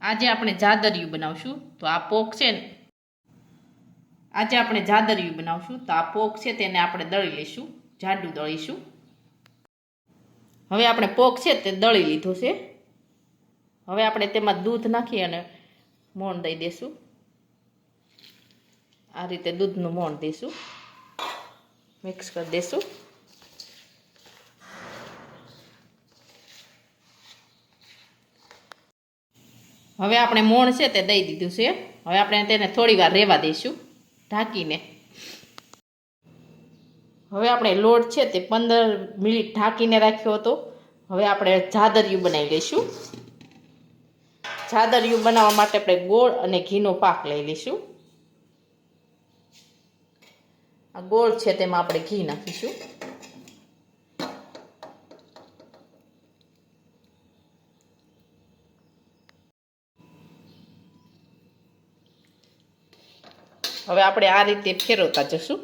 આજે આપણે જાદરિયું બનાવશું. તો આ પોક છે ને, આજે આપણે જાદરિયું બનાવશું. તો આ પોક છે તેને આપણે દળી લઈશું, જાડું દળીશું. હવે આપણે પોક છે તે દળી લીધો છે. હવે આપણે તેમાં દૂધ નાખી અને મોણ દઈ દઈશું. આ રીતે દૂધનું મોણ દઈશું, મિક્સ કરી દઈશું. હવે આપણે મોણ છે તે દઈ દીધું છે. હવે આપણે તેને થોડી વાર રહેવા દઈશું ઢાંકીને. હવે આપણે લોટ છે તે 15 મિનિટ ઢાંકીને રાખ્યો હતો. હવે આપણે જાદરિયું બનાવી લઈશું. જાદરિયું બનાવવા માટે આપણે ગોળ અને ઘીનો પાક લઈ લઈશું. આ ગોળ છે તેમાં આપણે ઘી નાખીશું. હવે આપણે આ રીતે ફેરવતા જશું.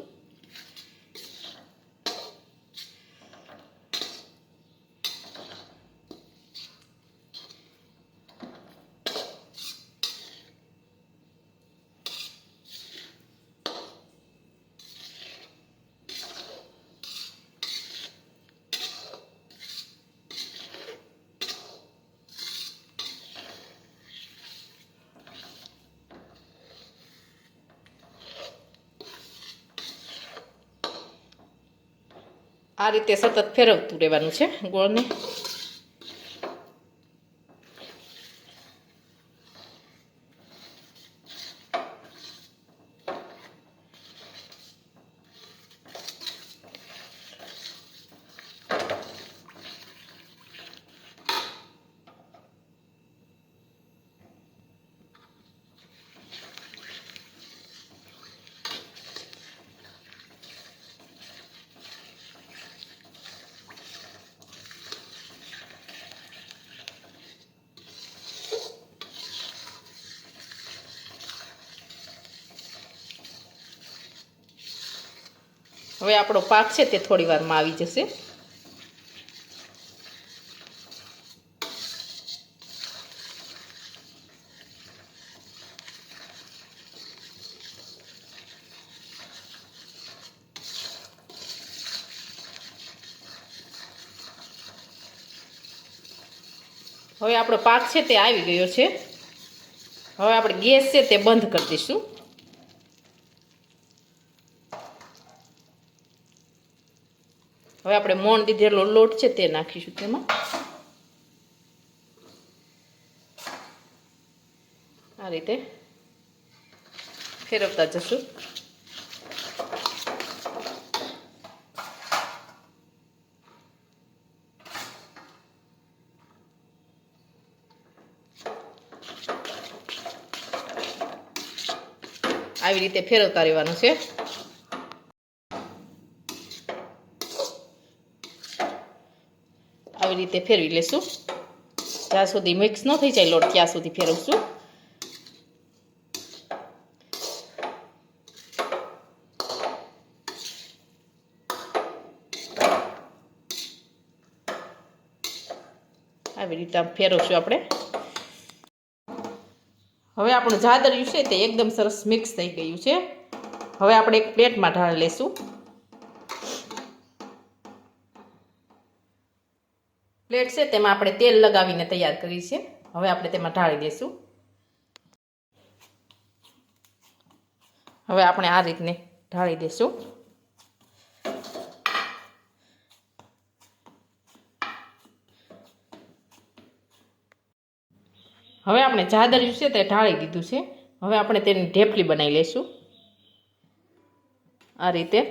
આ રીતે સતત ફેરવતું રહેવાનું છે ગોળને. હવે આપણો પાક છે તે થોડી વારમાં આવી જશે. હવે આપણો પાક છે તે આવી ગયો છે. હવે આપણે ગેસ છે તે બંધ કરી દઈશું. હવે આપણે મોણ દીધેલો લોટ છે તે નાખીશું તેમાં. આ રીતે ફેરવતા જશું. આવી રીતે ફેરવતા રહેવાનું છે. આવી રીતે ફેરવી લેશું. જ્યાં સુધી મિક્સ ન થઈ જાય લોટ ત્યાં સુધી ફેરવશું. આવી રીતે આમ ફેરવશું આપણે. હવે આપણું જાદરિયું છે તે એકદમ સરસ મિક્સ થઈ ગયું છે. હવે આપણે એક પ્લેટમાં ઢાળી લઈશું. પ્લેટ છે તેમાં આપણે તેલ લગાવીને તૈયાર કરી છે. હવે આપણે તેમાં ઢાળી દઈશું. હવે આપણે આ રીતને ઢાળી દઈશું. હવે આપણે જાદરિયું છે તે ઢાળી દીધું છે. હવે આપણે તેની ઢેફલી બનાવી લઈશું. આ રીતે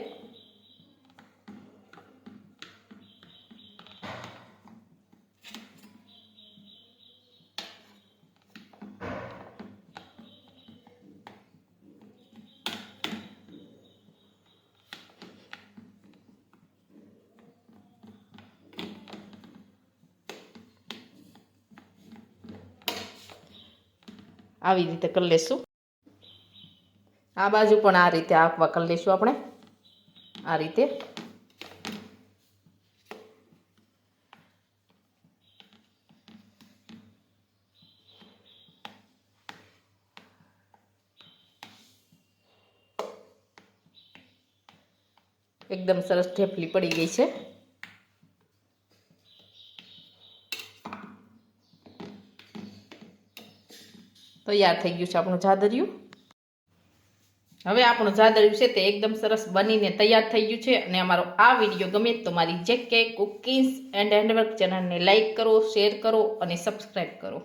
આવી રીતે કરી લઈશું. આ બાજુ પણ આ રીતે આખવા કરી લઈશું આપણે. આ રીતે એકદમ સરસ ઢેફલી પડી ગઈ છે. તૈયાર થઈ ગયું છે આપણું જાદરિયું. હવે આપણું જાદરિયું છે તે એકદમ સરસ બનીને તૈયાર થઈ ગયું છે. અને અમારો આ વિડીયો ગમે તો મારી JK કુકિંગ્સ એન્ડ હેન્ડવર્ક ચેનલને લાઈક કરો, શેર કરો અને સબસ્ક્રાઈબ કરો.